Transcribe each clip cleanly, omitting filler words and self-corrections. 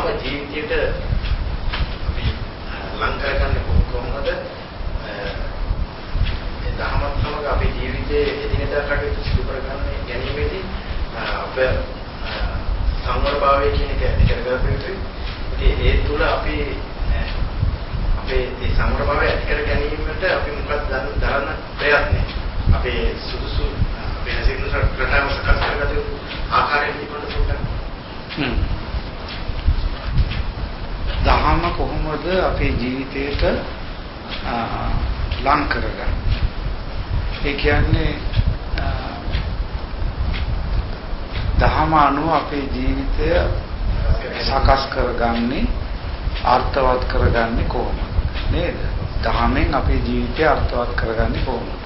දහම ජීවිතයට අපි ලං කරගන්නේ කොහොමද? දහමත් සමග අපේ ජීවිතයේ එදිනෙදා කටයුතු සිදු කරගන්න ගැනීමේදී අපේ සංවරභාවය කියන එක ඇති කරගන්න යුතුයි. ඉතින් ඒ තුල අපි අපේ මේ සංවරභාවය ඇති කර ගැනීමට අපි මොකක්ද දරන ප්‍රයත්නය? අපේ සුදුසු අපේ හැසිරෙන රටාව සකස් කරගත යුතු ආකාරය පිළිබඳව පොඩ්ඩක්. දහම කොහොමද අපේ ජීවිතයට ලං කරගන්නේ? ඒ කියන්නේ දහම අනුව අපේ ජීවිතය සකස් කරගන්නේ අර්ථවත් කරගන්නේ කොහොමද නේද? දහමෙන් අපේ ජීවිතය අර්ථවත් කරගන්නේ කොහොමද?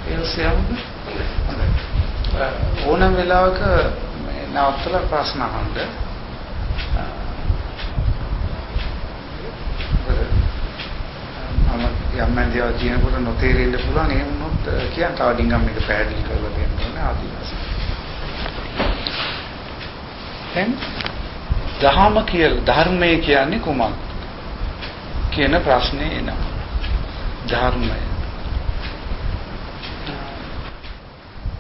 ඒක සයම්ද ඕනම වෙලාවක නවත්තලා ප්‍රශ්න අහන්න. යම්මන්දිය ජීනකොට නොතේරෙන්න පුළුවන්. එහෙම වුණොත් කියන්න තව ඩිංගම් එක පැහැදිලි කරලා දෙන්න ඕනේ ආදිවාසී. දැන් දහම කියලා ධර්මය කියන්නේ කුමක්ද කියන ප්‍රශ්නේ එනවා. ධර්මය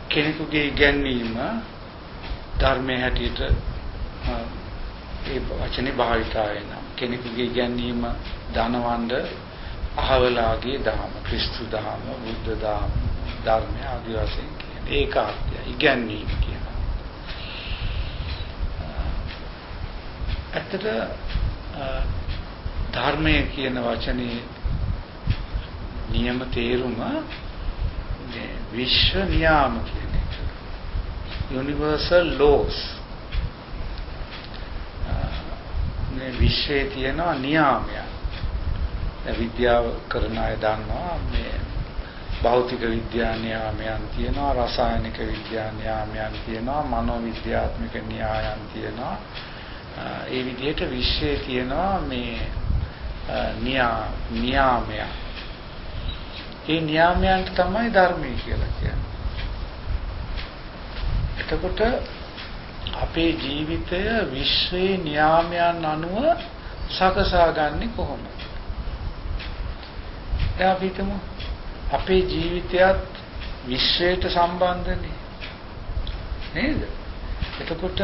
කෙනෙකුගේ ඉගැන්වීම ධර්මයේ හැටියට ඒ වචනේ භාවිතා වෙනවා. කෙනෙකුගේ ඉගැන්වීම ධනවන්ත අහවලාගේ දහම, ක්‍රිස්තු දහම, බුද්ධ දහම, ධර්මය ආදී වශයෙන් කියන්නේ ඒක අර්ථය ඉගැන්වීම කියනවා. ඇත්තට ධර්මය කියන වචනේ නියම තේරුම මේ විශ්ව නියාම කියන එක. Universal laws. මේ විශ්වයේ තියෙන නියාමය. විද්‍යාව කරන අය දන්නවා මේ භෞතික විද්‍යා නියාමයන් තියෙනවා, රසායනික විද්‍යා නියාමයන් තියෙනවා, මනෝවිද්‍යාත්මක න්‍යායයන් තියෙනවා. ඒ විදිහට විශ්වයේ තියෙනවා මේ නියාමය. ඒ නියාමයන්ට තමයි ධර්මය කියලා කියන්නේ. එතකොට අපේ ජීවිතය විශ්වයේ නියාමයන් අනුව සකසාගන්නේ කොහොමද? දැන් අපි හිතමු අපේ ජීවිතයත් විශ්වයට සම්බන්ධනේ නේද? එතකොට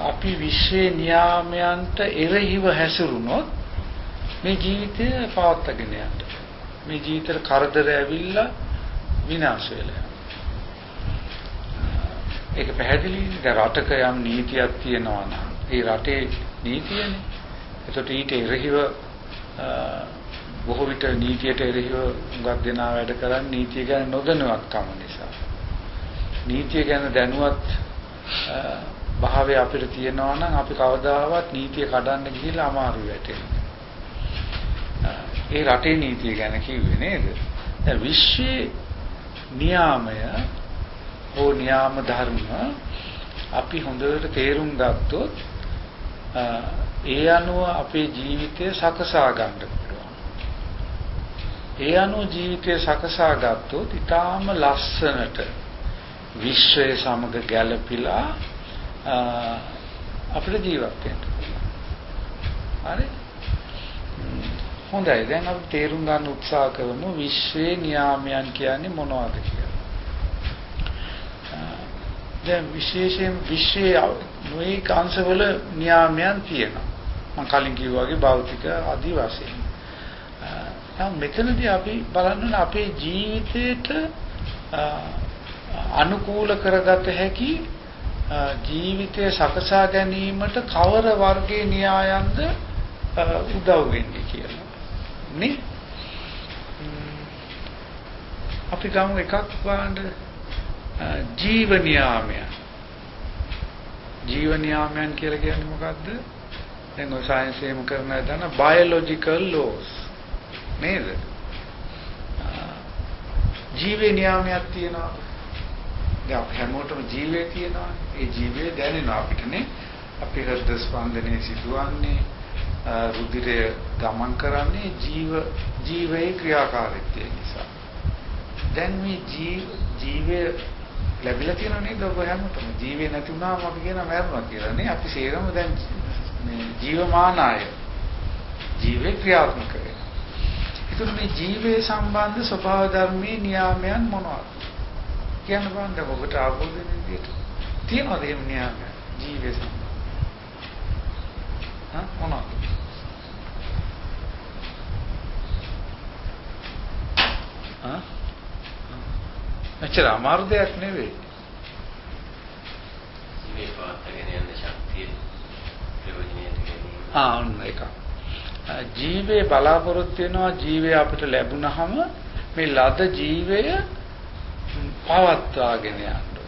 අපි විශ්වයේ නියාමයන්ට එරෙහිව හැසිරුණොත් මේ ජීවිතය පවත්වාගෙන යන්න. මේ ජීවිතේ කරදර ඇවිල්ලා විනාශ වෙලා. ඒක පැහැදිලිද? රටක යම් නීතියක් තියෙනවා නම් ඒ රටේ නීතියනේ. එතකොට ඊට එරෙහිව බොහෝ විට නීතියට එරෙහිව හුඟක් දෙනා වැඩ කරන්නේ නීතිය ගැන නොදැනුවත්කම නිසා. නීතිය ගැන දැනුවත් භාවය අපිට තියෙනවා නම් අපි කවදාවත් නීතිය කඩන්න ගිහිල්ලා අමාරු වැටෙන්නේ. ඒ රටේ නීතිය ගැන කිව්වේ නේද? දැන් විශ්වයේ නියාමය හෝ නියාම ධර්ම අපි හොඳට තේරුම් ගත්තොත් ඒ අනුව අපේ ජීවිතය සකසා ගන්න පුළුවන්. ඒ අනුව ජීවිතය සකසා ගත්තොත් ඊටාම ලස්සනට විශ්වය සමග ගැළපීලා අපිට ජීවත් වෙන්න පුළුවන්. හරි? හොඳයි. දැන් අපි තේරුම් ගන්න උත්සාහ කරමු විශ්වයේ නියාමයන් කියන්නේ මොනවද කියලා. දැන් විශේෂයෙන් විශ්වයේ නොයෙක් අංශවල නියාමයන් තියෙනවා. මම කලින් කිව්වා වගේ භෞතික ආදී වශයෙන්. දැන් මෙතනදී අපි බලන්න අපේ ජීවිතයට අනුකූල කරගත හැකි ජීවිතය සකසා ගැනීමට කවර වර්ගයේ න්‍යායන්ද උදව් වෙන්නේ කියලා. නේ? අපි ගමු එකක් බලන්න ජීව නියාමය. ජීව නියාමයන් කියලා කියන්නේ මොකද්ද? දැන් ඔය සයන්ස් එකම කරන අය දන්න biological laws නේද? ජීවේ නියාමයක් තියෙනවා. දැන් අපි හැමෝටම ජීවේ තියෙනවා. ඒ ජීවේ දැනෙනවා අපිටනේ. අපි හෘද ස්පන්දනයේ සිදුවන්නේ රුධිරය ගමන් කරන්නේ ජීවයේ ක්‍රියාකාරීත්වය නිසා. දැන් මේ ජීවය ලැබිලා තියෙනව නේද ඔබ හැමෝටම? ජීවේ නැති වුණාම අපි කියනවා මැරුණා කියලා නේ. අපි සේරම දැන් මේ ජීවමාන අය. ජීවේ ක්‍රියාත්මක වෙනවා. ඒතර මේ ජීවේ සම්බන්ධ ස්වභාව ධර්මයේ නියාමයන් මොනවද? කියන්න බෑ ඔබට ආවෝද විදියට. තියෙනවද එහෙම නියාමයන් ජීවේ සම්බන්ධ? මොනවද? මෙච්චර අමාරු දෙයක් නෙවෙයි. මේ පාතගෙන යන ශක්තිය ප්‍රයෝජනෙට ගැනීම. ඔන්න ඒක. ජීවේ බලාපොරොත්තු වෙනවා ජීවය අපිට ලැබුණාම මේ ලද ජීවය පවත්වාගෙන යන්න.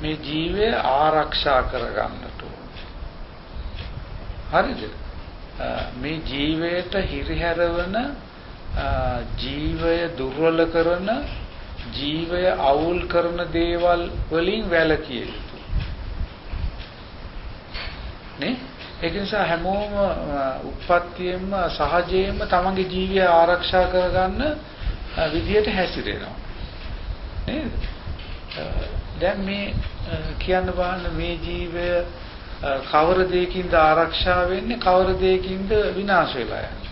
මේ ජීවය ආරක්ෂා කරගන්නට ඕන. හරිද? මේ ජීවයට හිරිහැරවන ජීවය දුර්වල කරන ජීවය අවුල් කරන දේවල් වලින් වැළකිය යුතුයි නේ. ඒ නිසා හැමෝම උප්පත්තියෙම සහජයෙන්ම තමන්ගේ ජීවය ආරක්ෂා කරගන්න විදියට හැසිරෙනවා නේද? දැන් මේ කියන්න බලන්න මේ ජීවය කවර දෙයකින්ද ආරක්ෂා වෙන්නේ, කවර දෙයකින්ද විනාශ වෙලා යන්නේ?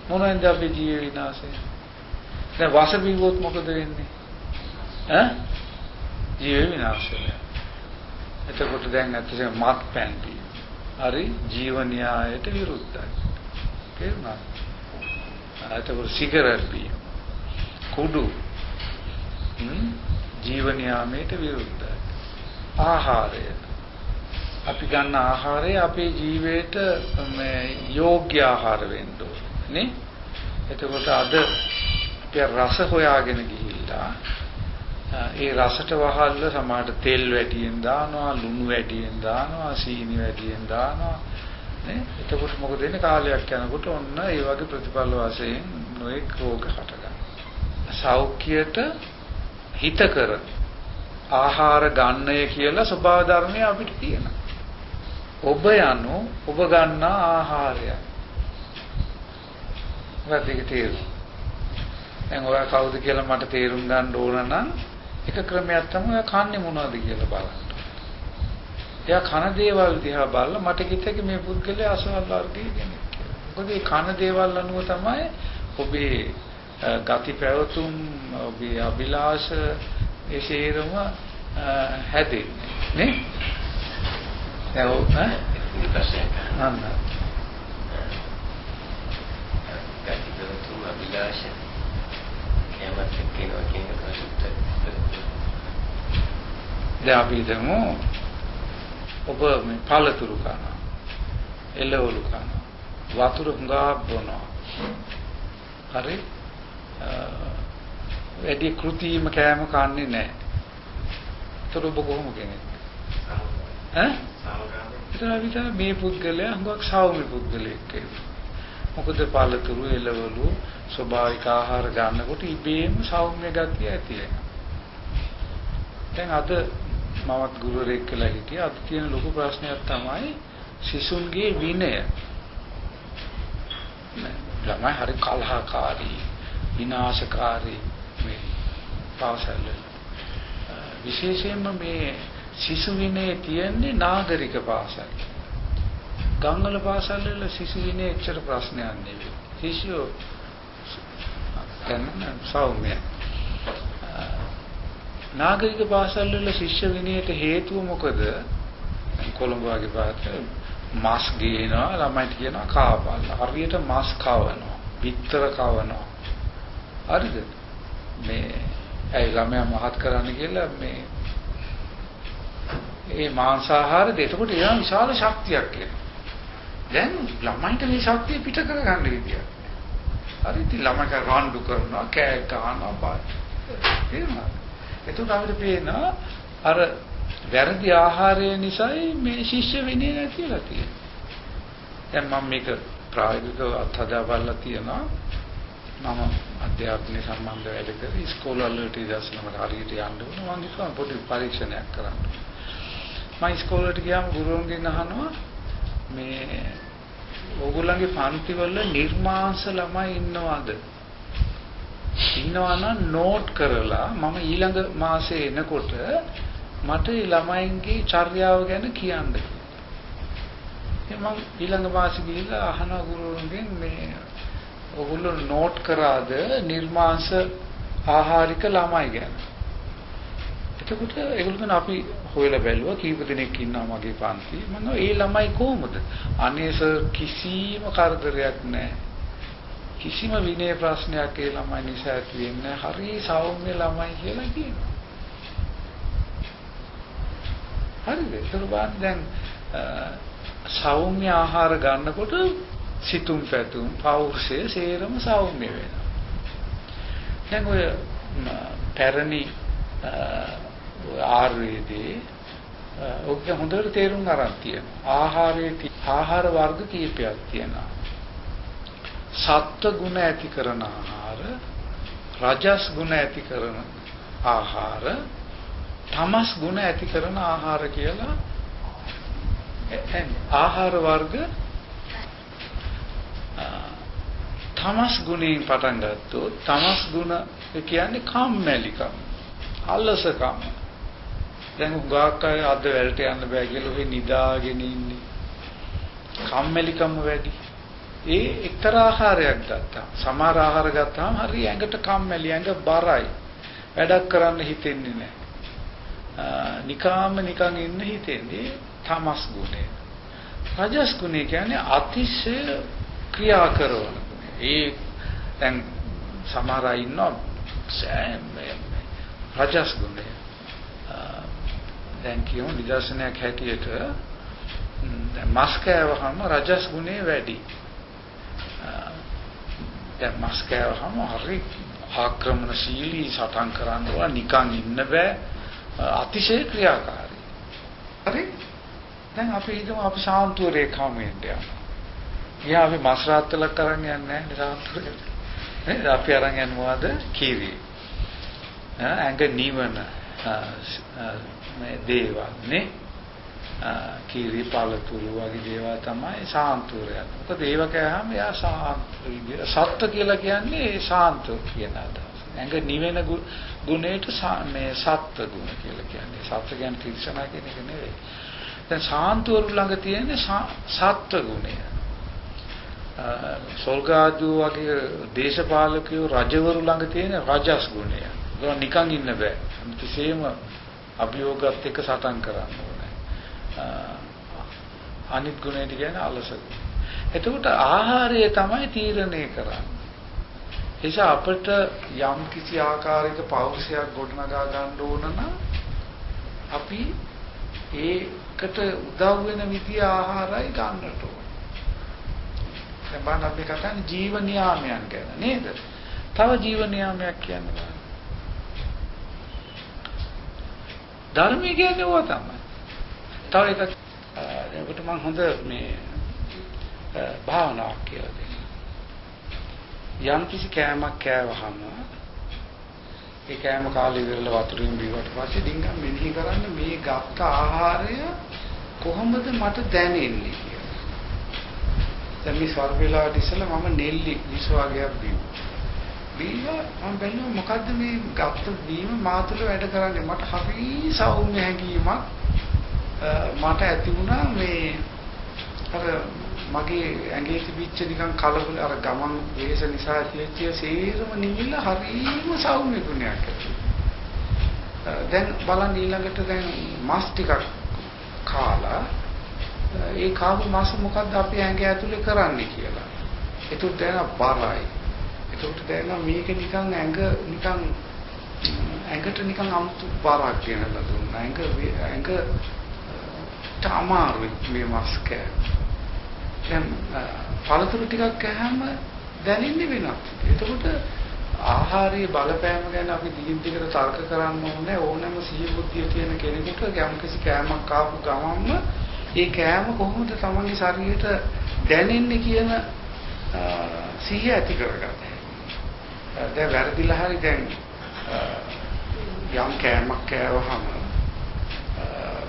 මොනවාද අපේ ජීව විනාශය? දැන් වාස බිව්වොත් මොකද වෙන්නේ? ජීව විනාශය. එතකොට දැන් ඇත්තටම මත් පැන්ටි. හරි ජීව න්‍යායයට විරුද්ධයි. තේරුණාද? එතකොට සිගරට් බීම. කුඩු. ජීව න්‍යායයට විරුද්ධයි. ආහාරය. අපි ගන්න ආහාරය අපේ ජීවිතයට මේ යෝග්‍ය ආහාර වෙන්න ඕනේ නේ. එතකොට අද අපි රස හොයාගෙන ගිහිල්ලා ඒ රසට වහල්ල සමහරට තෙල් වැඩියෙන් දානවා, ලුණු වැඩියෙන් දානවා, සීනි වැඩියෙන් දානවා නේ. එතකොට මොකද වෙන්නේ? කාලයක් යනකොට ඔන්න ඒ වගේ ප්‍රතිඵල වශයෙන් නොඑක් රෝග හටගන්නවා. සෞඛ්‍යයට හිතකර ආහාර ගන්නය කියලා ස්වභාව ධර්මය අපිට තියෙනවා. ඔබ යනු ඔබ ගන්න ආහාරය. වැඩික තේරුම්. දැන් ඔයා කවුද කියලා මට තේරුම් ගන්න ඕන නම් එක ක්‍රමයක් තමයි කන්නේ මොනවද කියලා බලන්න. එයා කන දේවල් දිහා බලලා මට කිව්තේ මේ පුද්ගලයා අසවල් වර්ගයේ කෙනෙක් කියලා. මොකද මේ කන දේවල් අනුව තමයි ඔබේ ගති පැවතුම්, ඔබේ අභිලාෂ ඒ ශරීරම හැදෙන්නේ නේ. දැන් ප්‍රශ්නයක් නන්න. ගැටිදොතු අභිලාෂ යමත් කියනවා කියන ප්‍රශ්නට දැන් අපි හිතමු ඔබ මේ පළතුරු කනවා, එළවලු කනවා, වතුර හුඟා බොනවා. හරි? වැඩි කෘතිම කෑම කන්නේ නැහැ. ඒතර ඔබ කොහොම කෙනෙක්? ඒතර මේ පුද්ගලයා හුඟක් සෞම්‍ය පුද්ගලෙක් කියලා. මොකද පළතුරු එළවලු ස්වභාවික ආහාර ගන්නකොට ඉබේම සෞම්‍ය ගතිය ඇති වෙනවා. දැන් අද මමත් ගුරුවරයෙක් කියලා හිටියා. අද තියෙන ලොකු ප්‍රශ්නයක් තමයි සිසුන්ගේ විනය. ළමයි හරි කලහකාරී, විනාශකාරී මේ පාසල්. විශේෂයෙන්ම මේ සිසු විනය තියෙන්නේ නාගරික පාසල්. ගම්වල පාසල් වල සිසු විනය එච්චර ප්‍රශ්නයක් නෙවෙයි. ශිෂ්‍යෝ දැන් සෞම්‍ය. නාගරික පාසල් වල ශිෂ්‍ය විනයට හේතුව මොකද? කොළඹ වගේ පාසල් මාස් ගේනවා ළමයිට කියනවා කාපන්න. හරියට මාස් කවනවා, පිටර කවනවා. හරිද? මේ ඇයි ළමයා මහත් කරන්න කියලා මේ ඒ මාංශාහාර දෙතකොට එයා විශාල ශක්තියක් එනවා. දැන් ළමයින්ට මේ ශක්තිය පිට කරගන්න විදියක්. හරි ඉතින් ළමයි රණ්ඩු කරනවා, කෑ ගහනවා බා. තේරුණාද? එතකොට අපිට පේනවා අර වැරදි ආහාරය නිසායි මේ ශිෂ්‍ය විනය නැතිලා තියෙන්නේ. දැන් මම මේක ප්‍රායෝගිකව අත්හදා බලලා තියෙනවා. මම අධ්‍යාපනය සම්බන්ධ වැඩ කරේ ඉස්කෝලවල ඉඳලා මට හරියට යන්න ඕන. මම ඉස්සම පොඩි පරීක්ෂණයක් කරන්න. මම ඉස්කෝලේට ගියාම ගුරුවරුන්ගෙන් අහනවා මේ ඕගොල්ලන්ගේ පන්තිවල නිර්මාංශ ළමයි ඉන්නවද? ඉන්නවා නම් නෝට් කරලා මම ඊළඟ මාසේ එනකොට මට ළමයින්ගේ චර්යාව ගැන කියන්න කියලා. මම ඊළඟ මාසේ ගිහිල්ලා අහන ගුරුවරුන්ගෙන් මේ ඔගොල්ලෝ නෝට් කරාද නිර්මාංශ ආහාරික ළමයි ගැන. එතකොට ඒගොල්ලෝ අපි හොයලා බැලුවා කීප දෙනෙක් ඉන්නවා මගේ පන්ති. මම ඒ ළමයි කොහොමද? අනේ සර් කිසිම කරදරයක් නැහැ. කිසිම විනය ප්‍රශ්නයක් ඒ ළමයි නිසා ඇති වෙන්නේ නැහැ. හරි සෞම්‍ය ළමයි කියලා කියනවා. හරිද? ඒක බලන්න දැන් සෞම්‍ය ආහාර ගන්නකොට සිතුම් පැතුම් පෞරුෂය සේරම සෞම්‍ය වෙනවා. දැන් ඔය පැරණි ආර්යදී ඔක හොඳට තේරුම් ගන්න තියෙනවා. ආහාර වර්ග කීපයක් තියෙනවා. සත්ත්ව ගුණ ඇති කරන ආහාර, රජස් ගුණ ඇති කරන ආහාර, තමස් ගුණ ඇති කරන ආහාර කියලා ආහාර වර්ග තමස් ගුණයෙන් පටන් ගත්තොත් තමස් ගුණ කියන්නේ කම්මැලිකම, අලසකම. දැන් උගාක් අය අද වැලට යන්න බෑ කියලා ඔහේ නිදාගෙන ඉන්නේ. කම්මැලිකම වැඩි. ඒ එක්තරා ආහාරයක් ගත්තා. සමහර ආහාර ගත්තාම හරි ඇඟට කම්මැලි, ඇඟ බරයි. වැඩක් කරන්න හිතෙන්නේ නැහැ. නිකන් ඉන්න හිතෙන්නේ තමස් ගුණය. රජස් ගුණය කියන්නේ අතිශය ක්‍රියා කරන ගුණය. ඒ දැන් සමහර අය ඉන්නවා රජස් ගුණය. දැන් කියමු නිදර්ශනයක් හැටියට දැන් මස් කෑවහම රජස් ගුණය වැඩි. දැන් මස් කෑවහම හරි ආක්‍රමණශීලී සටන් කරනවා, නිකන් ඉන්න බෑ, අතිශය ක්‍රියාකාරී. හරි? දැන් අපි හිතමු අපි සාන්තුවරේ කමෙන්ට යනවා. ගියා අපි මස් රාත්තලක් අරන් යන්නේ නැහැ සාන්තුවරේ. නේද? අපි අරන් යන්නේ මොකද? කීරි. ඇඟ නිවන මේ දේවල් නේ. කීරි පාලතුරු වගේ දේවල් තමයි සාන්තුවරය. මොකද ඒව කෑම යා සත්ත්ව කියලා කියන්නේ ශාන්ත කියන අදහස. ඇඟ නිවෙන ගුණයට මේ සත්ත්ව ගුණ කියලා කියන්නේ. සත්ත්ව කියන්නේ තිරසනා කියන එක නෙවෙයි. දැන් ශාන්තවරු ළඟ තියෙන සත්ත්ව ගුණය. සල්ගාදු වගේ දේශපාලකයෝ රජවරු ළඟ තියෙන රජස් ගුණය. ඒක නිකන් ඉන්න බෑ. කිසියම් අභියෝගات එක්ක සටන් කරන්න ඕනේ. අනිත් ගුණය කියන්නේ අලස. එතකොට ආහාරය තමයි තීරණය කරන්නේ. එيشා අපිට යම් කිසි ආකාරයක පෞරුෂයක් ගොඩනගා ගන්න ඕන නම් අපි ඒකට උදව් වෙන විදිය ආහාරයි ගන්නට ඕන. දැන් බලන්න අපි කතා කරන්නේ ජීව නියාමයන් ගැන නේද? තව ජීව නියාමයක් කියන්නේ ධර්මයේ කියන්නේ ඕවා තමයි. තව එකක් ඒකට මම හොඳ මේ භාවනාවක් කියලා දෙන්න. යම් කිසි කෑමක් කෑවහම ඒ කෑම කාලේ ඉවරලා වතුරින් බීවට පස්සේ ඩිංගම් මෙනෙහි කරන්න මේ ගත්ත ආහාරය කොහොමද මට දැනෙන්නේ කියලා. දැන් මේ ස්වර්ගලාට ඉස්සෙල්ලා මම නෙල්ලි විස වගේක් බීවා. බීලා මම බැලුවා මොකද්ද මේ ගත්ත බීම මා තුළ වැඩ කරන්නේ. මට හරි සෞම්‍ය හැඟීමක් මට ඇති වුණා මේ අර මගේ ඇඟේ තිබිච්ච නිකන් කලබල අර ගමන් වේස නිසා ඇතිවෙච්ච සේරම නිවිලා හරිම සෞම්‍ය ගුණයක් ඇති. දැන් බලන්න ඊළඟට දැන් මාස් ටිකක් කාලා ඒ කාපු මාස් මොකද්ද අපි ඇඟ ඇතුලේ කරන්නේ කියලා. ඒකට දැන බරයි. ඒකට දැන මේක නිකන් ඇඟට නිකන් අමුතු බරක් ගෙනලා දුන්නා. ඇඟ අමාරුයි මේ මාස් කෑ. දැන් පළතුරු ටිකක් කෑම දැනෙන්නේ වෙනස්. එතකොට ආහාරයේ බලපෑම ගැන අපි දිගින් දිගට තර්ක කරන්න ඕනේ. ඕනෑම සිහි බුද්ධිය තියෙන කෙනෙකුට යම්කිසි කෑමක් කාපු ගමන්ම ඒ කෑම කොහොමද තමන්ගේ ශරීරයට දැනෙන්නේ කියන සිහිය ඇති කරගන්න. දැන් වැරදිලා හරි දැන් යම් කෑමක් කෑවහම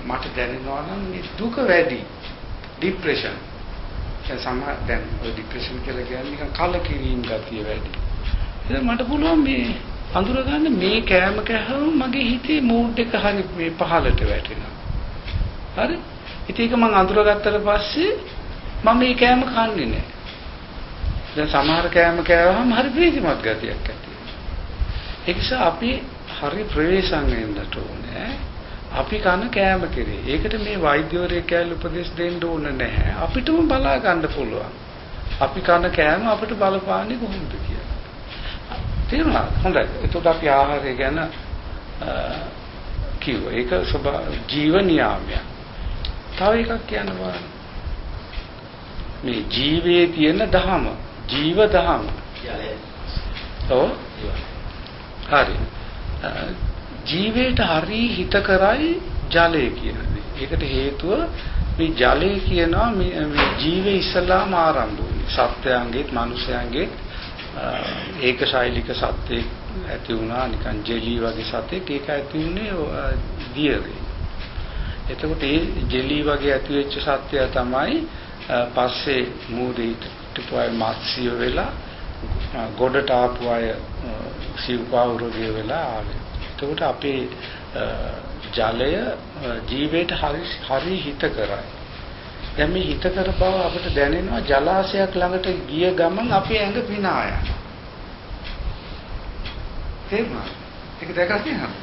මට දැනෙනවා නම් මේ දුක වැඩි. ડિප්‍රෙෂන් දැන් ඔය ડિප්‍රෙෂන් කියලා කියන්නේ නිකන් කලකිරීම ගතිය වැඩි. ඉතින් මට පුළුවන් මේ අඳුර ගන්න මේ කෑම කෑවම මගේ හිතේ මූඩ් එක හරි මේ පහළට වැටෙනවා. හරි? ඉතින් ඒක මම අඳුරගත්තට පස්සේ මම මේ කෑම කන්නේ නැහැ. දැන් සමහර කෑම කෑවම හරි ප්‍රීතිමත් ගතියක් ඇති වෙනවා. ඒ නිසා අපි හරි ප්‍රවේශම් වෙන්නට ඕනේ. අපි කන කෑම කෙරේ. ඒකට මේ වෛද්‍යවරයෙක් කියලා උපදෙස් දෙන්න ඕන නැහැ. අපිටම බලා ගන්න පුළුවන්. අපි කන කෑම අපිට බලපාන්නේ කොහොමද කියලා. තේරුණාද? හොඳයි. එතකොට අපි ආහාරය ගැන කිව්වා. ඒක ජීව නියාමයක්. තව එකක් කියන්න බලන්න. මේ ජීවයේ තියෙන ධහම, ජීව ධහම. ඔව්. හරි. ජීවයට හරි හිතකරයි ජලය කියන්නේ. ඒකට හේතුව මේ ජලය කියනවා මේ ජීවේ ඉස්සලාම ආරම්භ වුණේ. සත්‍යයන්ගේත් මනුෂ්‍යයන්ගේත් ඒක ශෛලික සත්‍යයක් ඇති වුණා නිකන් ජෙලි වගේ සත්‍යයක්. ඒක ඇති වුණේ දියරේ. එතකොට මේ ජෙලි වගේ ඇති වෙච්ච සත්‍යය තමයි පස්සේ මූදේ ටිපුවයි මත්සිය වෙලා ගොඩට ආපු අය සිව්පාවුරුගේ වෙලා ආවේ. එතකොට අපේ ජලය ජීවයට හරි හිත කරයි. දැන් මේ හිත කර බව අපිට දැනෙනවා ජලාශයක් ළඟට ගිය ගමන් අපේ ඇඟ පිනා යනවා. තේරුණාද? ඒක දැකලා තියෙනවද?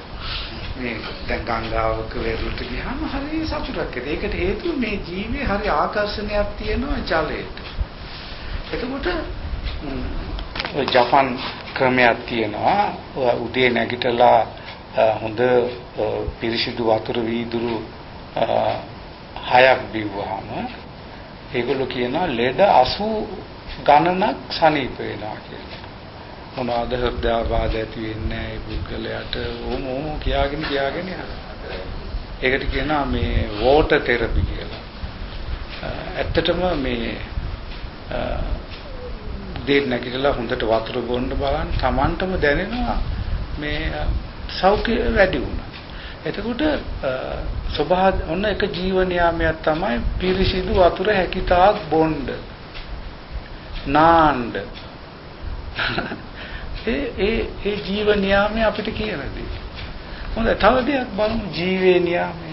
මේ දැන් ගංගාවක වෙරළට ගියාම හරි සතුටක් ඇති. ඒකට හේතුව මේ ජීවේ හරි ආකර්ෂණයක් තියෙනවා ජලයට. එතකොට ජපාන් ක්‍රමයක් තියෙනවා. උදේ නැගිටලා හොඳ පිරිසිදු වතුර වීදුරු 6ක් බිව්වහම ඒගොල්ලෝ කියනවා ලෙඩ 80 ගණනක් සනීප වෙනවා කියලා. මොනවාද හෘදයාබාධ ඇති වෙන්නේ නැහැ පුද්ගලයාට ඕම කියාගෙන යනවා. ඒකට කියනවා මේ වෝටර් තෙරපි කියලා. ඇත්තටම මේ දෙන්න නැගිටලා හොඳට වතුර බොන්න බලන්න Tamanටම දැනෙනවා මේ සෞඛ්‍ය වැඩි වුණා. එතකොට සබහා ඔන්න එක ජීවන යාමයක් තමයි පිරිසිදු වතුර හැකිතාක් බොන්න. නාන්න. ඒ ජීවන යාමය අපිට කියන දේ. හොඳයි තව දෙයක් බලමු ජීවේ නියාමය.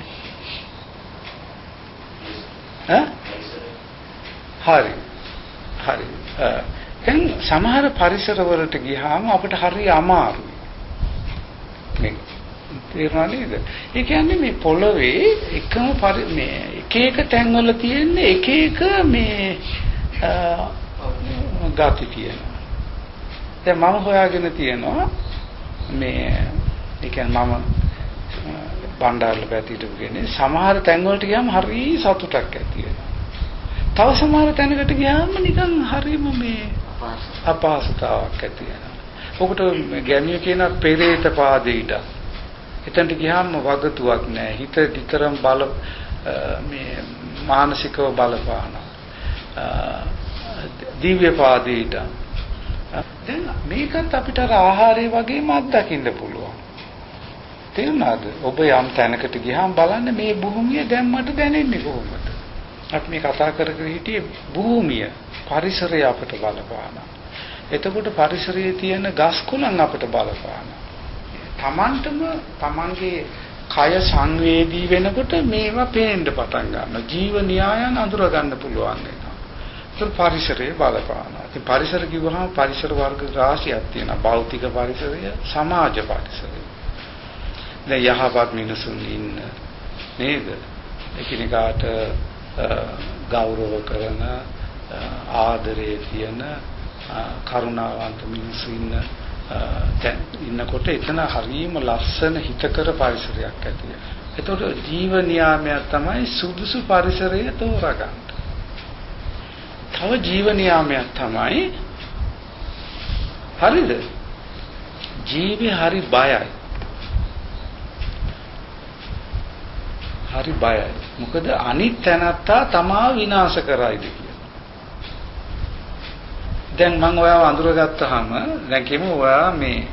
හරි. දැන් සමහර පරිසරවලට ගියාම අපිට හරි අමාරුයි. මේ තේරුණා නේද? ඒ කියන්නේ මේ පොළවේ එකම මේ එක තැන්වල තියෙන එක මේ ගති තියෙනවා. දැන් මම හොයාගෙන තියෙනවා මේ ඒ කියන්නේ මම බණ්ඩාරල පැතිරට ගියේ සමහර තැන්වලට ගියාම හරි සතුටක් ඇති වෙනවා. තව සමහර තැනකට ගියාම නිකන් හරිම මේ අපහසුතාවක් ඇති වෙනවා. ඔකට ගැමිය කියන පෙරේත පාදීට. එතනට ගියාම වගතුවක් නැහැ. හිත විතරම මේ මානසිකව බලපාන. දිව්‍ය පාදීට. දැන් මේකත් අපිට ආහාරය වගේම අත්දකින්න පුළුවන්. තේරුණාද? ඔබ යම් තැනකට ගියාම බලන්න මේ භූමිය දැන් මට දැනෙන්නේ කොහොමද? අපි මේ කතා කර හිටියේ භූමිය, පරිසරය අපිට බලපානවා. එතකොට පරිසරයේ තියෙන ගස් කොළන් අපිට බලපානවා. තමන්ගේ කය සංවේදී වෙනකොට මේවා පේන්න පටන් ගන්නවා. ජීව න්‍යායන් අඳුර ගන්න පුළුවන් වෙනවා. ඒක පරිසරයේ බලපානවා. ඉතින් පරිසර කිව්වහම පරිසර වර්ග රාශියක් තියෙනවා. භෞතික පරිසරය, සමාජ පරිසරය. දැන් යහපත් මිනිසුන් ඉන්න නේද? එකිනෙකාට ගෞරව කරන ආදරයේ තියෙන කරුණාවන්ත මිනිස්සු ඉන්නකොට එතන හරියම ලස්සන හිතකර පරිසරයක් ඇති වෙනවා. ඒතකොට ජීව නියාමයක් තමයි සුදුසු පරිසරය තෝරගන්න. තව ජීව නියාමයක් තමයි හරිද? ජීවේ හරි බයයි. හරි බයයි. මොකද අනිත් තැනත්තා තමා විනාශ කරයිද කියලා. දැන් මම ඔයාව අඳුරගත්තාම දැන් කියමු ඔයා මේ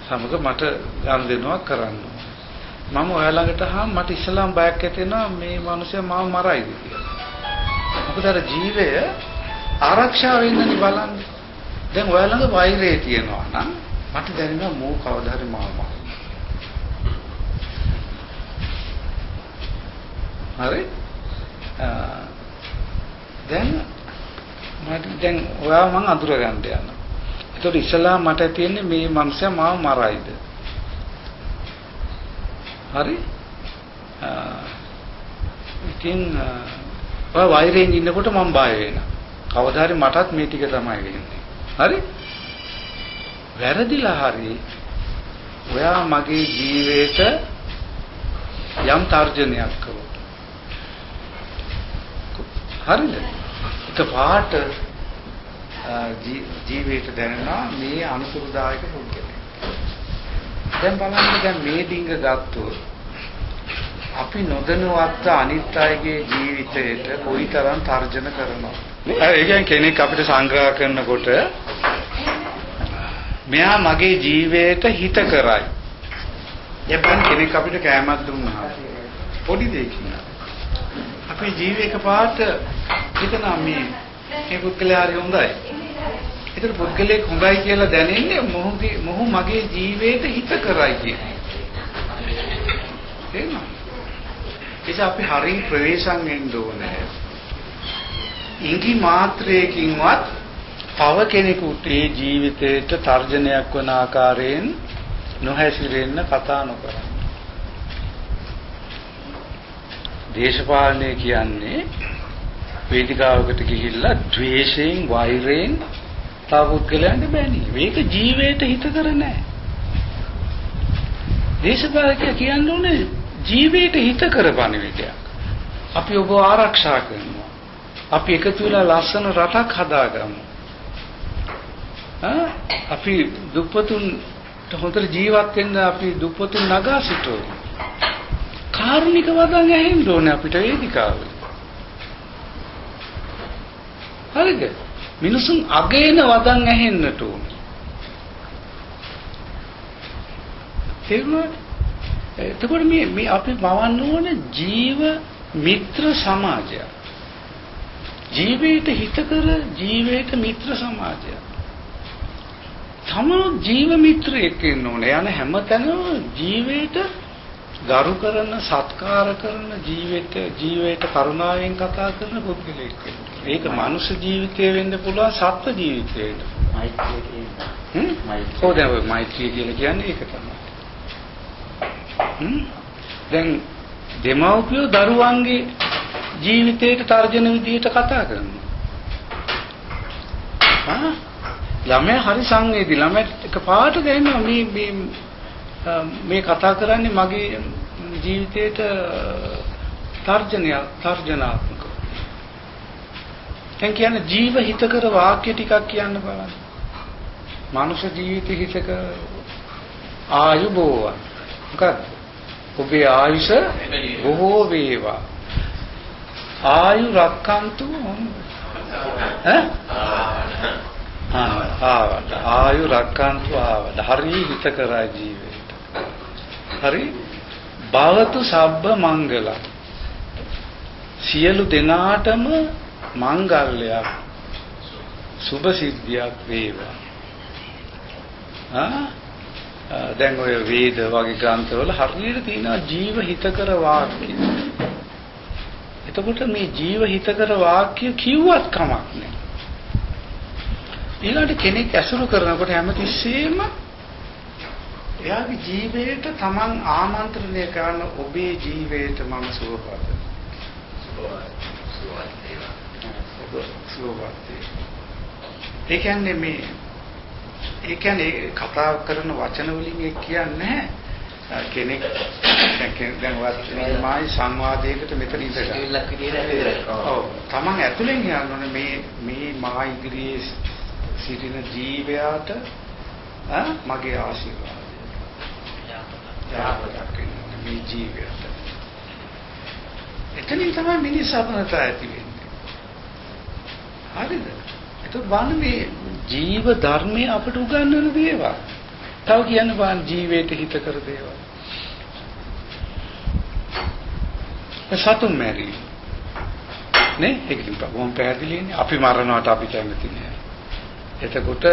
සමග මට ගනුදෙනුවක් කරන්න. මම ඔයා ළඟට ආවම මට ඉස්සලාම් බයක් ඇති වෙනවා මේ මිනිහා මාව මරයිද කියලා. මොකද අර ජීවය ආරක්ෂා වෙන්නනේ බලන්නේ. දැන් ඔයාලගේ වෛරය තියෙනවා නම් මට දැනෙනවා මෝ කවදා හරි මාව මරනවා. හරි? දැන් ඔයාව මං අඳුර ගන්න යනවා. ඒතකොට ඉස්සලා මට තියෙන්නේ මේ මනුස්සයා මාව මරයිද? හරි? ඉතින් ඔය වෛරයෙන් ඉන්නකොට මම බය වෙනවා. කවදා හරි මටත් මේ ටික තමයි වෙන්නේ. හරි? වැරදිලා හරි ඔයා මගේ ජීවිතේට යම් තර්ජනයක් කළොත්. හරිද? එකපාරට ජීවිතේ දැනෙනවා මේ අනුසුරුදායක පුද්ගලයෙක්. දැන් බලන්න දැන් මේ ඩිංග ගත්තොත් අපි නොදැනුවත් අනිත් අයගේ ජීවිතයට කොයිතරම් තර්ජන කරනවා. ඒ කියන්නේ කෙනෙක් අපිට සංග්‍රහ කරනකොට මෙයා මගේ ජීවිතයට හිත කරයි. එබැවින් කෙනෙක් අපිට කෑමක් දුන්නා. පොඩි දෙයකින්. අපේ ජීවිතේක පාට හිතනවා මේ පුද්ගලයා හරි හොඳයි. ඒතර පුද්ගලයෙක් හොඳයි කියලා දැනෙන්නේ මොහු මගේ ජීවිතයට හිත කරයි කියන්නේ. තේරෙනවද? ඒක අපි හරිය ප්‍රවේශම් වෙන්න ඕනේ. ඉඟි මාත්‍රයකින්වත් තව කෙනෙකුට ඒ ජීවිතයට තර්ජනයක් වන ආකාරයෙන් නොහැසිරෙන්න කතා නොකරන්න. දේශපාලනය කියන්නේ වේදිකාවකට ගිහිල්ලා ද්වේෂයෙන් වෛරයෙන් තව පුද්ගලයන්ට බැනී. මේක ජීවිතයට හිත කර නැහැ. දේශපාලකය කියන්නේ ජීවිතයට හිත කරපණ විදියක්. අපි ඔබ ආරක්ෂා කරනවා. අපි එකතු වෙලා ලස්සන රටක් හදාගමු. අපි දුප්පතුන්ට හොඳට ජීවත් වෙන්න අපි දුප්පතුන් නගා සිටුවමු. කාරුණික වදන් ඇහෙන්න ඕනේ අපිට වේදිකාවේ. හරිද? මිනිසුන් අගේන වදන් ඇහෙන්නට ඕනේ. එතකොට මේ අපි මවන්න ඕනේ ජීව මිත්‍ර සමාජය. ජීවිත හිතකර ජීවිත මිත්‍ර සමාජය. තමෝ ජීව මිත්‍රයෙක් ඉන්න ඕනේ. යන හැමතැනම ජීවිත ගරු කරන, සත්කාර කරන ජීවිත කරුණාවෙන් කතා කරන පුද්ගලයෙක් වෙන්න. ඒක මනුෂ්‍ය ජීවිතය වෙන්න පුළුවන්, සත්ත්ව ජීවිතය වෙන්න. මෛත්‍රිය කියන්නේ. මෛත්‍රිය කියන්නේ ඒක තමයි. දැන් දෙමව්පියෝ දරුවන්ගේ ජීවිතයට තර්ජන විදියට කතා කරනවා. ළමයා හරි සංවේදී. ළමයාට එකපාරට දැනෙනවා මේ කතා කරන්නේ මගේ ජීවිතයට තර්ජනාත්මක. දැන් කියන්නේ ජීව හිතකර වාක්‍ය ටිකක් කියන්න බලන්න. මනුෂ්‍ය ජීවිත හිතකර ආයුබෝවන්. මොකක්ද? ඔබේ ආයුෂ බොහෝ වේවා. ආයු රක්칸තු ආයු රක්칸තු ආවද. හරි හිතකරයි ජීවිත. හරි භවතු සබ්බ මංගල. සියලු දෙනාටම මංගල්‍යයක් සුභ සිද්ධියක් වේවා. දැන් ඔය වේද වගේ ග්‍රන්ථවල හරියට තියෙනවා ජීව හිතකර වාක්‍ය. එතකොට මේ ජීව හිතකර වාක්‍ය කිව්වත් කමක් නැහැ. ඊළඟට කෙනෙක් ඇසුරු කරනකොට හැමතිස්සෙම එයාගේ ජීවිතයට Taman ආමන්ත්‍රණය කරන ඔබේ ජීවිතයට මම සුවපත්. ඒ කියන්නේ කතා කරන වචන වලින් ඒ කියන්නේ කෙනෙක් දැන් වාස්තවයි සංවාදයකට මෙතන ඉඳලා ඔව් Taman ඇතුලෙන් යනෝනේ මේ මා ඉදිරියේ සිටින ජීවයාට මගේ ආශිර්වාදය යාපතක් මේ ජීවයට එතනින් තමයි මිනිස් අපනත ඇති වෙන්නේ. හරිද? ඒක වань මේ ජීව ධර්මයේ අපට උගන්වන දේවල්. තව කියන්න බෑ ජීවිතයට හිත කර දේවල්. සතුන් මැරීම. නේ? ඒකකින් බොහොම පැහැදිලිනේ. අපි මරනවට අපි කැමති නෑ. එතකොට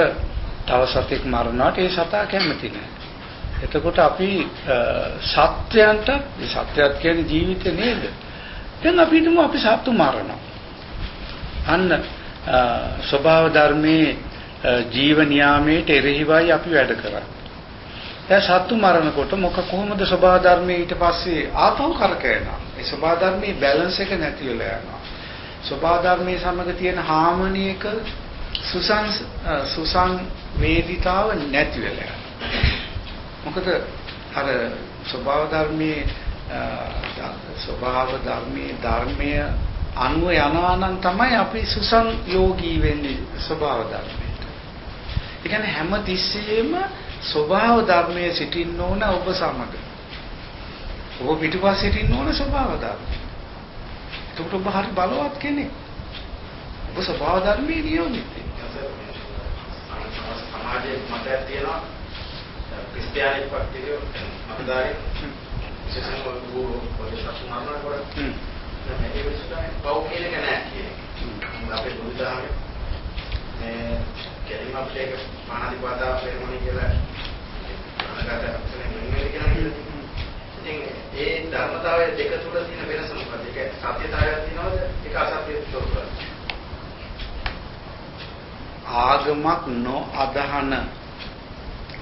තව සතෙක් මරනවාට ඒ සතා කැමති නැහැ. එතකොට අපි සත්‍යයන්ට සත්‍යයක් කියන්නේ ජීවිතේ නේද? දැන් අපි හිතමු අපි සත්තු මරනවා. අන්න ස්වභාව ධර්මයේ ජීව නියාමයට එරෙහිවයි අපි වැඩ කරන්නේ. දැන් සත්තු මරනකොට කොහොමද ස්වභාව ධර්මයේ ඊට පස්සේ ආපහු කරකැවෙනවා. ඒ ස්වභාව ධර්මයේ බැලන්ස් එක නැති වෙලා යනවා. ස්වභාව ධර්මයේ සමග තියෙන හාමනි එක සුසංවේදීතාව නැති වෙලා යනවා. මොකද අර ස්වභාව ධර්මයේ ධර්මය අනුව යනවා නම් තමයි අපි සුසංයෝගී වෙන්නේ ස්වභාව ධර්මයට. ඒ කියන්නේ හැම තිස්සෙම ස්වභාව ධර්මයේ සිටින්න ඕන ඔබ සමග. ඔබ පිටුපස්සේ සිටින්න ඕන ස්වභාව ධර්මය. ඒකට ඔබ හරි බලවත් කෙනෙක්. ඔබ ස්වභාව ධර්මයේ නියෝජිතයි. සමාජයේ මතයක් තියෙනවා ක්‍රිස්තියානි පක්ෂයේ මතදාරි විශේෂයෙන්ම පොලිසතු මාර්ගන කරා. මේ විශ්වාසය පව් කියන එක නෑ කියන්නේ. අපේ බුදුදහමේ මේ කෙලිම අපේක මානසිකවදා පෙරමුණේ කියලා අනගත අපේ මෙන්නේ කියලා. ඉතින් ඒ ධර්මතාවය දෙක තුල තියෙන වෙනස මොකක්ද? ඒක සත්‍යතාවයක් තියෙනවද? ඒක අසත්‍යයක් තෝරනවා. ආගමක් නොඅදහන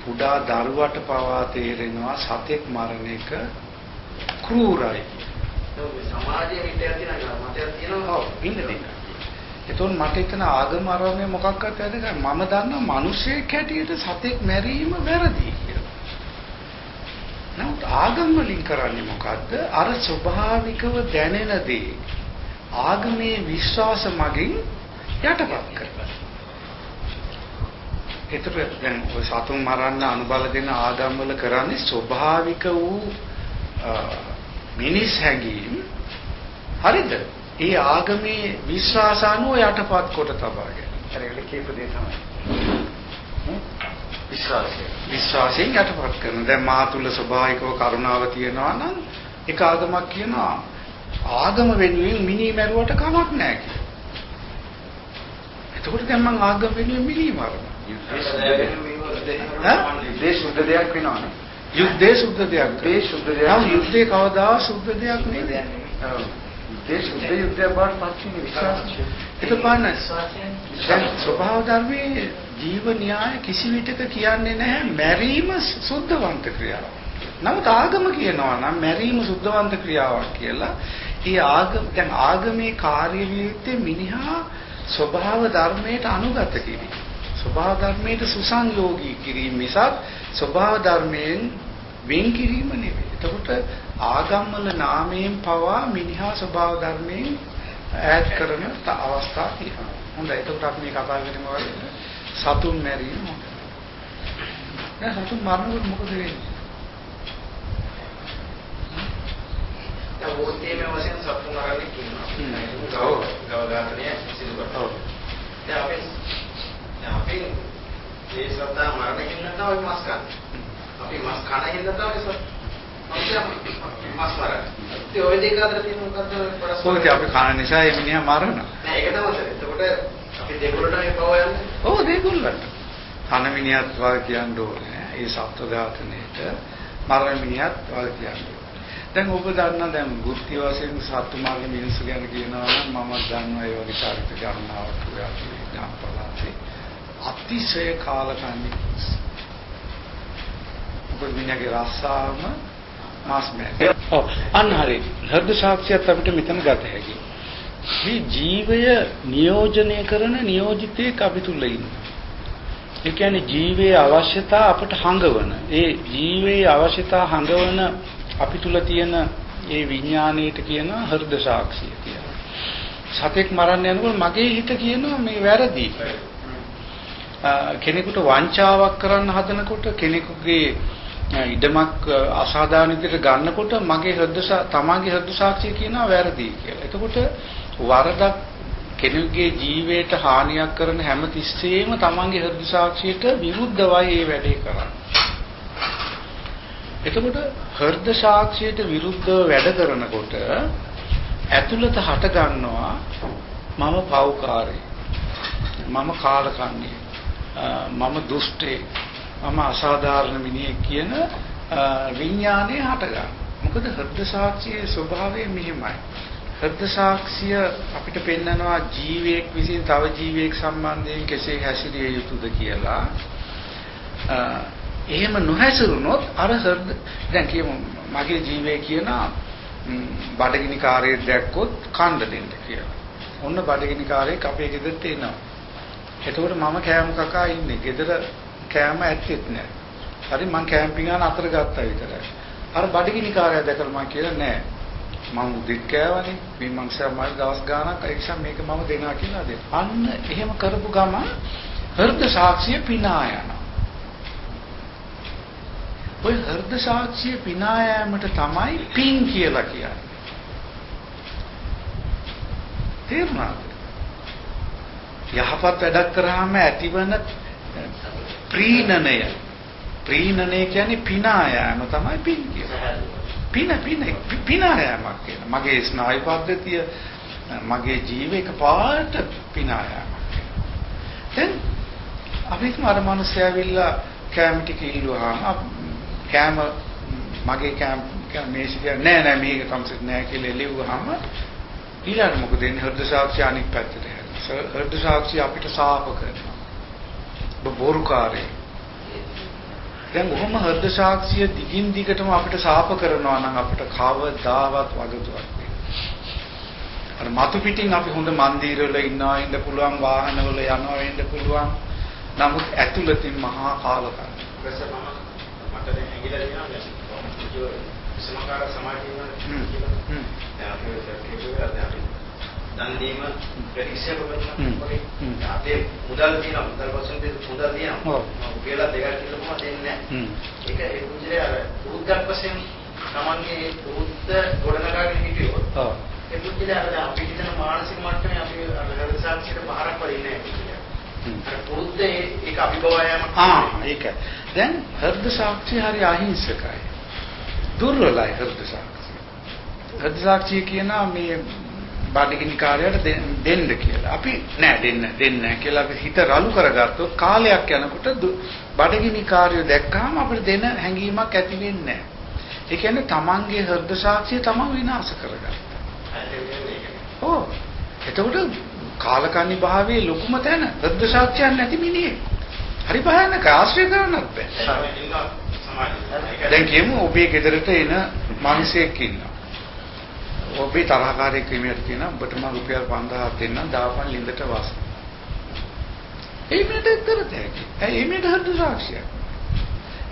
කුඩා දරුවට පවා තේරෙනවා සතෙක් මරණ එක ක්‍රූරයි. සමාජයේ විද්‍යාව තියෙනවා මතයක් තියෙනවා. ඔව් ඉන්නේ. ඒතොන් මට එතන ආගම ආරම්භය මොකක්වත් වැදගත්. මම දන්නා මිනිසෙක් හැටියට සතෙක් මැරීම වැරදි කියලා. නමුත් ආගම වලින් කරන්නේ මොකද්ද? අර ස්වභාවිකව දැනෙන දේ ආගමේ විශ්වාස මගින් යටපත් කරනවා. ඒතර දැන් ඔය සතුන් මරන්න අනුබල දෙන ආගම් වල කරන්නේ ස්වභාවික වූ මිනිස් හැඟීම්. හරිද? ඒ ආගමේ විශ්වාස අනුව යටපත් කොට තබාගෙන. හරියට කියපු දේ තමයි. විශ්වාසයෙන් යටපත් කරන. දැන් මා තුල ස්වභාවිකව කරුණාව තියනවා නම් එක ආගමක් කියනවා ආගම වෙනුවෙන් මිනී මරුවට කමක් නැහැ කියලා. එතකොට දැන් මං ආගම වෙනුවෙන් මිනී මරනවා. යුද්ධේ සුද්ධ දෙයක් වෙනවනේ. යුද්ධේ සුද්ධ දෙයක්. ඒ සුද්ධ දෙයක්. නම් යුද්ධේ කවදා සුද්ධ දෙයක් නෙද? ඔව්. යුද්ධේ සුද්ධ යුද්ධය බාටපත් වෙන විශ්වාසය. ඒක පාන දැන් ස්වභාව ධර්මයේ ජීව න්‍යාය කිසි විටක කියන්නේ නැහැ මැරීම සුද්ධවන්ත ක්‍රියාවක්. නමුත් ආගම කියනවා නම් මැරීම සුද්ධවන්ත ක්‍රියාවක් කියලා. ඒ ආගම දැන් ආගමේ කාර්ය වියුත්තේ මිනිහා ස්වභාව ධර්මයට අනුගත කිරීම. ස්වභාව ධර්මයට සුසංයෝගී කිරීම මිසක් ස්වභාව ධර්මයෙන් වෙන් කිරීම නෙවෙයි. එතකොට ආගම් වල නාමයෙන් පවා මිනිහා ස්වභාව ධර්මයෙන් ඈඩ් කරන අවස්ථා තියෙනවා. හොඳයි. එතකොට අපි මේ කතා කරන්නේ මොකද? සතුන් මැරීම. දැන් සතුන් මරනකොට මොකද වෙන්නේ? දැන් වෝටේම වශයෙන් සතුන් මරන්නේ කියනවා. ඔව්. ගවඝාතනය සිදු කරනවා. දැන් අපි ඒ සතා මරණකින් නැත්නම් අපි මස් ගන්න. අපි මස් කණකින් නැත්නම් මස් මරන. ඒ ඔය දෙක අතර තියෙන මොකද්ද පරස්පර? කොහොමද අපි කන නිසා මේ මිනිහා මරනවා? නෑ ඒක තමයි. එතකොට අපි දෙගොල්ලට මේ පව යන්නේ. ඔව් දෙගොල්ලන්ට. කන මිනිහත් වගේ කියන්න ඕනේ. ඒ සත්ව ඝාතනයේට මරණ මිනිහත් වගේ කියන්න ඕනේ. දැන් ඔබ දන්නා දැන් වෘත්ති වශයෙන් සත්තු මරන මිනිස්සු ගැන කියනවා නම් මම දන්නවා ඒ වගේ චරිත ගණනාවක් ඔයාලා අතිශය කාලකන්ණි ඔබ විඤ්ඤාගේ රස්සාවම මාස් මෑ. ඔව් අන්න හරි. හෘද සාක්ෂියත් අපිට මෙතන ගත හැකියි. මේ ජීවය නියෝජනය කරන නියෝජිතයෙක් අපි තුල ඉන්නවා. ඒ කියන්නේ ජීවයේ අවශ්‍යතා අපට හංගවන. ඒ ජීවයේ අවශ්‍යතා හංගවන අපි තුල තියෙන ඒ විඥාණයට කියනවා හෘද සාක්ෂිය කියලා. සතෙක් මරන්න යනකොට මගේ හිත කියනවා මේ වැරදි. කෙනෙකුට වංචාවක් කරන්න හදනකොට කෙනෙකුගේ ඉඩමක් අසාධාරණ විදිහට ගන්නකොට මගේ තමාගේ හෘද සාක්ෂිය කියනවා වැරදි කියලා. එතකොට වරදක් කෙනෙකුගේ ජීවිතයට හානියක් කරන හැම තිස්සෙම තමන්ගේ හෘද සාක්ෂියට විරුද්ධවයි මේ වැඩේ කරන්නේ. එතකොට හෘද සාක්ෂියට විරුද්ධව වැඩ කරනකොට ඇතුළත හට ගන්නවා මම පව්කාරී. මම කාලකන්ණී. මම දුෂ්ටේ මම අසාධාරණ මිනිහෙක් කියන විඥානේ හට ගන්න. මොකද හෘද සාක්ෂියේ ස්වභාවය මෙහිමයි. හෘද සාක්ෂිය අපිට පෙන්නනවා ජීවියෙක් විසින් තව ජීවියෙක් සම්බන්ධයෙන් කෙසේ හැසිරිය යුතුද කියලා. එහෙම නොහැසිරුණොත් අර හෘද දැන් කියමු මගේ ජීවිතය කියන බඩගිනි කාර්යයක් දැක්කොත් කණ්ඩ දෙන්න කියලා. ඔන්න බඩගිනි කාර්යයක් අපේ ගෙදරට එනවා. එතකොට මම කෑම කකා ඉන්නේ. ගෙදර කෑම ඇත්තෙත් නැහැ. හරි මං කැම්පින් යන අතර ගත්තා විතරයි. අර බඩගිනි කාර්යය දැකලා මම කියලා නෑ. මම උදෙත් කෑවනේ. මේ මංසයා මල් දවස් ගාණක් එක්සම් මේක මම දෙනවා කියලා දෙන්න. අන්න එහෙම කරපු ගමන් හෘද සාක්ෂිය පිනා යනවා. ඔය හෘද සාක්ෂිය පිනා යාමට තමයි පින් කියලා කියන්නේ. තේරුණාද? යහපත් වැඩක් කරාම ඇතිවන ප්‍රීණනය කියන්නේ පිනා යාම තමයි පින් කියන්නේ. පිනා යාමක් කියන. මගේ ස්නායු පද්ධතිය මගේ ජීවිතේ එකපාරට පිනා යාමක්. දැන් අපි අර මිනිස්සු ඇවිල්ලා කැම ටික ඉල්ලුවාම කැම මගේ කැම මේසි කියන්නේ නෑ මේක කම්සෙත් නෑ කියලා එළිවුවාම ඊළඟ මොකද වෙන්නේ? හෘද සාක්ෂිය අනිත් පැත්තට හැරෙනවා. හෘද සාක්ෂිය අපිට සාප කරනවා. බොරුකාරේ. දැන් කොහොම හෘද සාක්ෂිය දිගින් දිගටම අපිට සාප කරනවා නම් අපිට කවදාවත් වගතුවක් නෑ. අර මතු පිටින් අපි හොඳ මන්දිරවල ඉන්නවා ඉන්න පුළුවන් වාහනවල යනවා වෙන්න පුළුවන්. නමුත් ඇතුළතින් මහා කාලකන්ණි. මට දැන් ඇඟිලා දෙනවා සමකාර සමාජීය අපි දන් දීම ප්‍රතික්ෂේප කරනවා. අපේ මුදල් තියෙනවා මුදල් වශයෙන් මුදල් තියෙනවා. උපේලා දෙකක් කියලා දෙන්නේ නැහැ. ඒක ඒ පුජේ අර පුරුද්දක් වශයෙන් තමන්ගේ පුරුද්ද ගොඩනගාගෙන හිටියොත් ඒ පුජේ අර අපි හිතන මානසික මට්ටමේ අපි හෘද සාක්ෂියට බාරක් වෙන්නේ නැහැ. අර පුරුද්ද ඒක අභිභවයම ඒක. දැන් හෘද සාක්ෂිය හරි අහිංසකයි. දුර්වලයි හෘද සාක්ෂිය. හෘද සාක්ෂිය කියනවා මේ බඩගිනි කාර්යයට දෙන්න කියලා. අපි නෑ දෙන්න කියලා අපි හිත රළු කරගත්තොත් කාලයක් යනකොට බඩගිනි කාර්යය දැක්කම අපිට දෙන හැඟීමක් ඇති වෙන්නේ නෑ. ඒ කියන්නේ තමන්ගේ හෘද සාක්ෂිය තමන් විනාශ කරගත්තා. ඔව්. එතකොට කාලකන්ණි භාවයේ ලොකුම තැන හෘද සාක්ෂියක් නැති මිනිහෙක්. හරි භයානක ආශ්‍රය කරන්නත් බෑ. දැන් කියමු ඔබේ ගෙදරට එන මිනිසෙක් ඉන්නවා. ඔබේ තරහකාරී ක්‍රිමියට කියන ඔබට මම රුපියල් 5000ක් දෙන්නම් දාපන් ලින්දට වාස. ඒ මිනිහට කරතේ. ඒ මිනිහට හෘද සාක්ෂිය.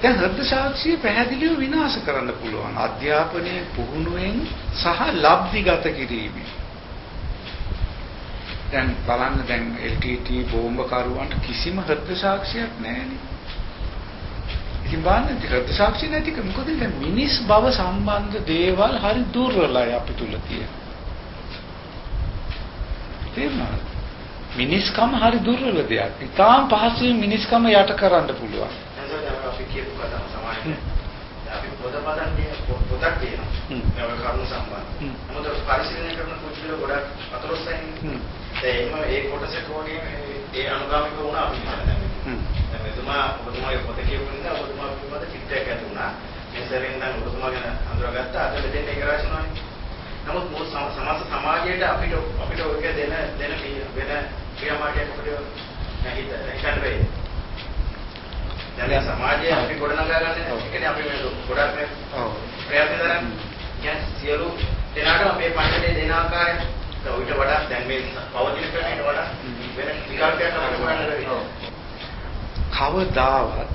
දැන් හෘද සාක්ෂිය පැහැදිලිව විනාශ කරන්න පුළුවන්. අධ්‍යාපනයේ පුහුණුවෙන් සහ ලබ්ධිගත කිරීමෙන්. දැන් බලන්න දැන් LTT බෝම්බ කරුවන්ට කිසිම හෘද සාක්ෂියක් නැහැනේ. ඉතින් බලන්න හෘද සාක්ෂිය නැතික මොකද දැන් මිනිස් බව සම්බන්ධ දේවල් හරි දුර්වලයි අපි තුල තියෙන. තේරුණාද? මිනිස්කම හරි දුර්වල දෙයක්. ඉතාලම පහසුවෙන් මිනිස්කම යට කරන්න පුළුවන්. දැන් අපි කියපු කතාව සමානයි. අපි පොතපතන්නේ පොතක් කියනවා. ඒ කරුණු සම්බන්ධ. නමුත් පරිශීලනය කරන කුචිල ගොඩක් අතලොස්සයින්. ඒ කොටසට වගේ ඒ අනුගාමික වුණා අපි හිතන්නේ. දැන් ඔබතුමාගේ පොත කියපු නිසා ඔබතුමා පිළිබඳ චිත්‍රයක් ඇති වුණා. මේ සැරෙන් නම් ඔබතුමා ගැන අඳුරගත්තා. අද දෙන්න ඒක රාශිනවනේ. නමුත් මොහොත සමාජයට අපිට ඔයක දෙන වෙන ක්‍රියාමාර්ගයක් අපිට හිතන්න බැහැ. දැන් සමාජයේ අපි ගොඩනගා ගන්න එකනේ අපි මේ ගොඩක් මේ ප්‍රයත්න කරන්නේ. කියන්නේ සියලු දෙනාට මේ පණ්ඩිතේ දෙන ආකාරය ඊට වඩා දැන් මේ පවතින ක්‍රමයට වඩා වෙන විකල්පයක් අපිට හොයන්න ලැබෙනවා. කවදාවත්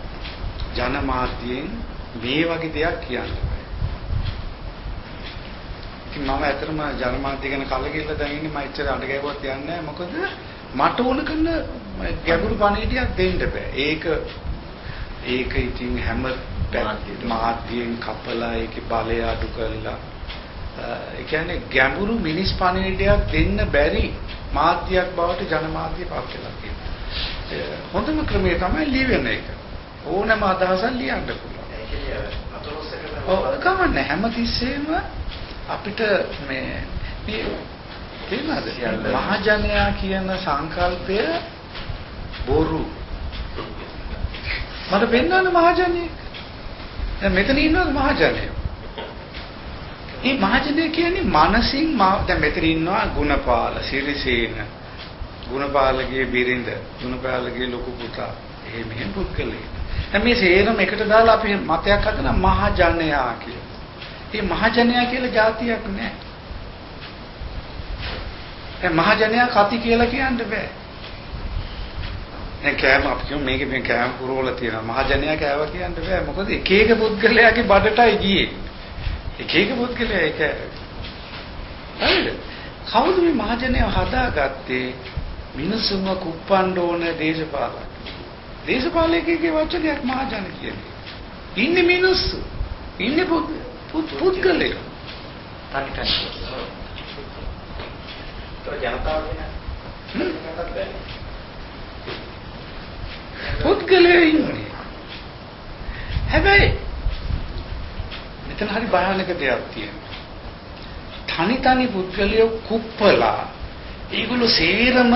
ජනමාධ්‍යයෙන් මේ වගේ දෙයක් කියන්න බෑ. ඉතින් මම ඇත්තටම ජනමාධ්‍ය ගැන කලකිරලා දැන් ඉන්නේ මම ඉච්චර අඬ ගැවුවත් යන්නේ නැහැ. මොකද මට ඕන කරන ගැඹුරු පණිවිඩයක් දෙන්න බෑ. ඒක ඉතින් හැම මාධ්‍යයෙන් කපලා ඒකේ බලය අඩු කරලා ඒ කියන්නේ ගැඹුරු මිනිස් පණිවිඩයක් දෙන්න බැරි මාධ්‍යයක් බවට ජනමාධ්‍ය පත් වෙලා තියෙනවා. හොඳම ක්‍රමය තමයි ලියන එක. ඕනෑම අදහසක් ලියන්න පුළුවන්. ඔව් කමන්නේ හැමතිස්සෙම අපිට මේ තේරෙනවද? මහජනයා කියන සංකල්පය බොරු. මට පෙන්වන්න මහජනයෙක්. දැන් මෙතන ඉන්නවද මහජනය? මේ මහජනය කියන්නේ මනසින් දැන් මෙතන ඉන්නවා ගුණපාල, සිරිසේන, ගුණපාලගේ බිරිඳ, ගුණපාලගේ ලොකු පුතා. එහෙම මෙහෙම පුද්ගලයෙක්. දැන් මේ සේරම එකට දාලා අපි මතයක් හදන මහජනයා කියලා. මේ මහජනයා කියලා જાතියක් නැහැ. දැන් මහජනයා කති කියලා කියන්න බෑ. දැන් කෑම අපි කියමු මේකේ මේ කෑම පුරවල තියෙනවා. මහජනයා කෑවා කියන්න බෑ. මොකද එක එක පුද්ගලයාගේ බඩටයි ගියේ. එක එක පුද්ගලයා එක හරිද? කවුද මේ මහජනයා හදාගත්තේ? මිනිසුන්ව කුප්පන්න ඕන දේශපාලක. දේශපාලකයෙක්ගේ වචනයක් මහජන කියන්නේ. ඉන්නේ මිනිස්සු. ඉන්නේ පුද්ගලයෝ. තනිකරම. તો ජනතාව වෙන පුද්ගලයෝ ඉන්නේ. හැබැයි මෙතන හරි භයානක දෙයක් තියෙනවා. තනි පුද්ගලයෝ කුප්පලා ඒගොල්ලෝ සේරම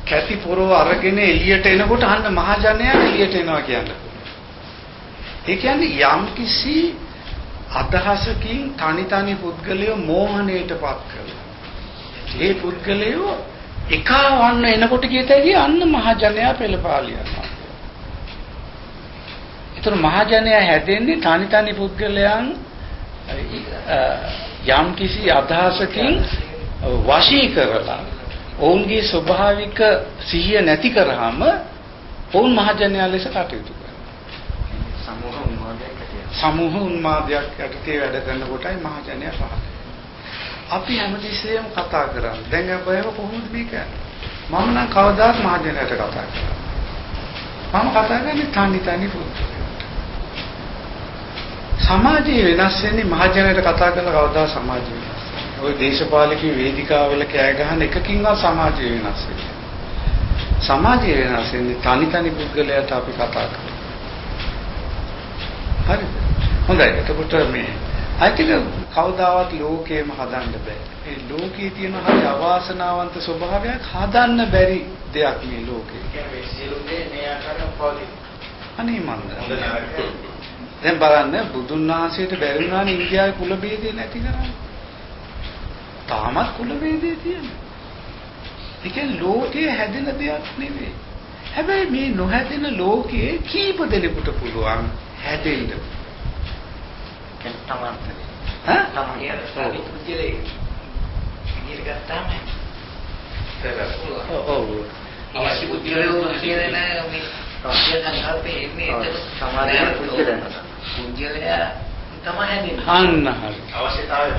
කැටි පොරව අරගෙන එළියට එනකොට අන්න මහජනයා එළියට එනවා කියන්නේ. ඒ කියන්නේ යම්කිසි අදහසකින් තනි පුද්ගලයෝ මෝහණයටපත් කරලා. ඒ පුද්ගලයෝ එකවන්න එනකොට කියතයි අන්න මහජනයා පෙළපාලියනවා. ඒතර මහජනයා හැදෙන්නේ තනි පුද්ගලයන් යම්කිසි අදහසකින් වශී කරලා ඔවුන්ගේ ස්වභාවික සිහිය නැති කරාම ඔවුන් මහජනයා ලෙස කටයුතු කරනවා. සමූහ උන්මාදයක් යටතේ වැඩ කරන කොටයි මහජනයා පහළ. අපි හැමතිස්සෙම කතා කරන්නේ. දැන් අපේව කොහොමද මේ කියන්නේ? මම නම් කවදාත් මහජනයාට කතා කරන්නේ. මම කතා කරන්නේ තනි පුද්ගලයන්ට. සමාජය වෙනස් වෙන්නේ මහජනයාට කතා කරලා කවදා සමාජය වෙනස් වෙන්නේ. ওই දේශපාලකී වේදිකාවල කෑ ගහන එකකින්වත් සමාජය වෙනස් වෙන්නේ. සමාජය වෙනස් වෙන්නේ තනි පුද්ගලයාට අපි කතා කරනවා. හරිද? හොඳයි. එතකොට මේ අයිතික කවදාවත් ලෝකේම හදන්න බෑ. ඒ ලෝකයේ තියෙන හරි අවාසනාවන්ත ස්වභාවයක් හදන්න බැරි දෙයක් මේ ලෝකේ. කියන්නේ සියලු දේ මේ ආකාරයෙන් පවතින. අනේ මන්ද. දැන් බලන්න බුදුන් වහන්සේට බැරි වුණානේ ඉන්දියාවේ කුල ભેදේ නැති කරන්නේ. තාමත් කුල ભેදේ තියෙනවා. ඒ කියන්නේ ලෝකයේ හැදෙන දෙයක් නෙවෙයි. හැබැයි මේ නොහැදෙන ලෝකයේ කීප දෙනෙකුට පුළුවන් හැදෙන්න. තමයි. තමයි අර පුද්ගලයේ ඉදිරිය ගත්තාම ඔව්. අවශ්‍ය පුද්ගලයෝ කියන මේ රාජ්‍ය සංකල්පයේ එන්නේ සමාජයේ පුද්ගලයා තමයි හැදෙන්නේ. අන්න හරි. අවශ්‍යතාවය.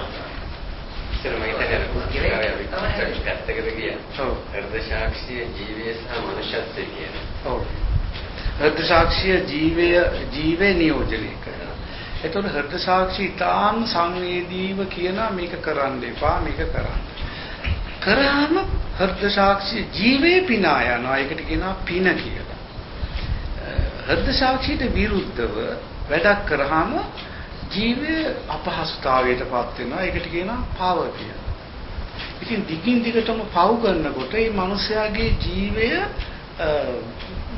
ඉතින් මම හිතන්නේ පැත්තකට ගියා. ඔව්. හෘද සාක්ෂිය ජීවය සහ මනුෂ්‍යත්වය කියන. ඔව්. හෘද සාක්ෂිය ජීවේ නියෝජනය කරනවා. එතකොට හෘද සාක්ෂි තාම සංවේදීව කියනවා මේක කරන්න එපා මේක කරන්න. කරාම හෘද සාක්ෂි ජීවේ පිනා යනවා. ඒකට කියනවා පින කියලා. හෘද සාක්ෂියට විරුද්ධව වැඩක් කරාම ජීවය අපහසුතාවයටපත් වෙනවා. ඒකට කියනවා පව කියලා. ඉතින් දිගින් දිගටම පව කරනකොට මේ මිනිස්යාගේ ජීවය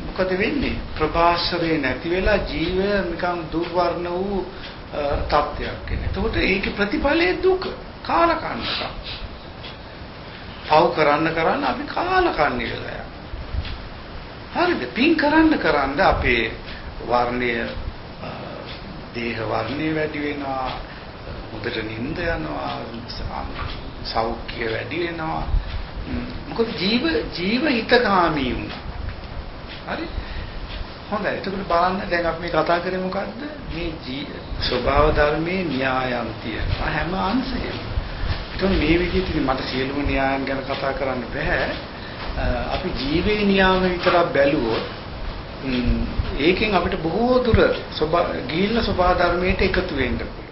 මොකද වෙන්නේ? ප්‍රභාස්වරේ නැති වෙලා ජීවය නිකන් දුර්වර්ණ වූ තත්ත්වයක් එන. එතකොට ඒකේ ප්‍රතිඵලයේ දුක කාලකන්නික. පව කරන්න අපි කාලකන්ණි වෙලා යනවා. හරිද? පින් කරන්න අපේ වර්ණය දේහ වර්ණය වැඩි වෙනවා, උදට නිින්ද යනවා, සෞඛ්‍ය වැඩි වෙනවා. මොකද ජීව හිතකාමී වුණා. හරි? හොඳයි. එතකොට බලන්න දැන් අපි මේ කතා කරේ මොකද්ද? මේ ස්වභාව ධර්මයේ න්‍යායන් තියෙනවා හැම අංශයකම. ඒතකොට මේ විදිහට මට සියලුම න්‍යායන් ගැන කතා කරන්න බෑ. අපි ජීවේ න්‍යාම විතරක් බැලුවොත් ඒකෙන් අපිට බොහෝ දුර ගිහිල්ලා ස්වභාව ධර්මයට එකතු වෙන්න පුළුවන්.